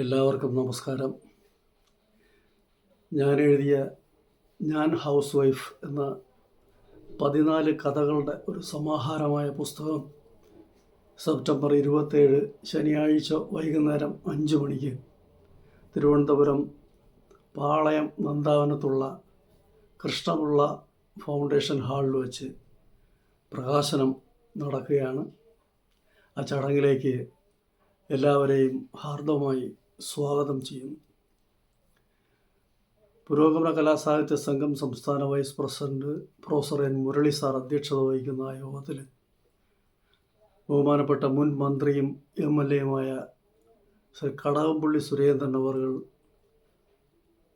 എല്ലാവർക്കും നമസ്കാരം. ഞാൻ ഹൗസ് വൈഫ് എന്ന 14 കഥകളുടെ ഒരു സമാഹാരമായ പുസ്തകം സെപ്റ്റംബർ 27 ശനിയാഴ്ച വൈകുന്നേരം 5 മണിക്ക് തിരുവനന്തപുരം പാളയം നന്ദാവനത്തുള്ള കൃഷ്ണപിള്ള ഫൗണ്ടേഷൻ ഹാളിൽ വെച്ച് പ്രകാശനം നടക്കുകയാണ്. ആ ചടങ്ങിലേക്ക് എല്ലാവരെയും ഹാർദവമായി സ്വാഗതം ചെയ്യുന്നു. പുരോഗമന കലാസാഹിത്യ സംഘം സംസ്ഥാന vice president professor N Murali sir അധ്യക്ഷത വഹിക്കുന്ന യോഗത്തിൽ ബഹുമാനപ്പെട്ട മുൻ മന്ത്രിയും MLA-യുമായ ശ്രീ കടകംപള്ളി സുരേന്ദ്രൻ അവർകൾ,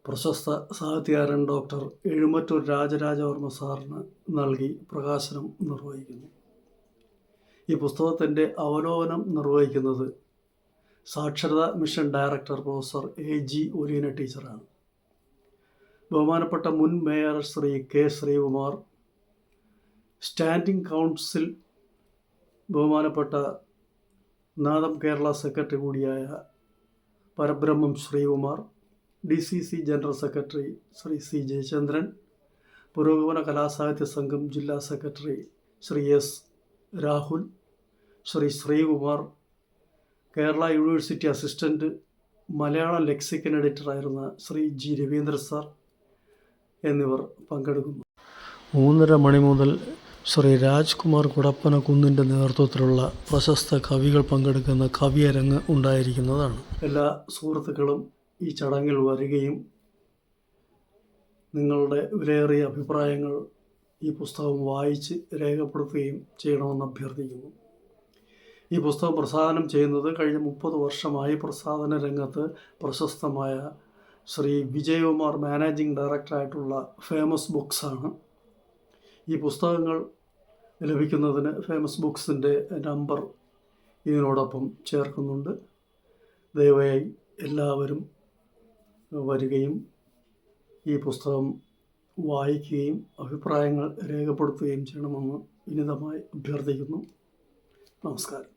പ്രശസ്ത സാഹിത്യകാരൻ ഡോക്ടർ എഴുമറ്റൂർ രാജരാജവർമ്മ സാറിന് നൽകി പ്രകാശനം നിർവഹിക്കുന്നു. ഈ പുസ്തകത്തിൻ്റെ അവലോകനം നിർവഹിക്കുന്നത് സാക്ഷരതാ mission director professor AG Oleena ടീച്ചറാണ്. ബഹുമാനപ്പെട്ട മുൻ mayor Shri K Sreekumar, standing council ബഹുമാനപ്പെട്ട നാദം കേരള സെക്രട്ടറി കൂടിയായ Parabrahmam Sreekumar, DCC general secretary Shri C Jayachandran, Purogamana കലാസാഹിത്യ സംഘം ജില്ലാ secretary Shri S Rahul, Shri Sreekumar, Kerala university assistant Malayalam lexicon എഡിറ്ററായിരുന്ന ശ്രീ G രവീന്ദ്ര സാർ എന്നിവർ പങ്കെടുക്കുന്നു. 3:30 മണി മുതൽ ശ്രീ രാജ്കുമാർ കുടപ്പനക്കുന്നിൻ്റെ നേതൃത്വത്തിലുള്ള പ്രശസ്ത കവികൾ പങ്കെടുക്കുന്ന കവിയരങ്ങ് ഉണ്ടായിരിക്കുന്നതാണ്. എല്ലാ സുഹൃത്തുക്കളും ഈ ചടങ്ങിൽ വരികയും നിങ്ങളുടെ വിലയേറിയ അഭിപ്രായങ്ങൾ ഈ പുസ്തകം വായിച്ച് രേഖപ്പെടുത്തുകയും ചെയ്യണമെന്ന് അഭ്യർത്ഥിക്കുന്നു. ഈ പുസ്തകം പ്രസാധനം ചെയ്യുന്നത് കഴിഞ്ഞ 30 വർഷമായി പ്രസാധന രംഗത്ത് പ്രശസ്തമായ ശ്രീ വിജയകുമാർ മാനേജിംഗ് ഡയറക്ടറായിട്ടുള്ള ഫേമസ് ബുക്സ് ആണ്. ഈ പുസ്തകങ്ങൾ ലഭിക്കുന്നതിന് ഫേമസ് ബുക്സിൻ്റെ നമ്പർ ഇതിനോടൊപ്പം ചേർക്കുന്നുണ്ട്. ദയവായി എല്ലാവരും വരികയും ഈ പുസ്തകം വായിക്കുകയും അഭിപ്രായങ്ങൾ രേഖപ്പെടുത്തുകയും ചെയ്യണമെന്ന് വിനീതമായി അഭ്യർത്ഥിക്കുന്നു. നമസ്കാരം.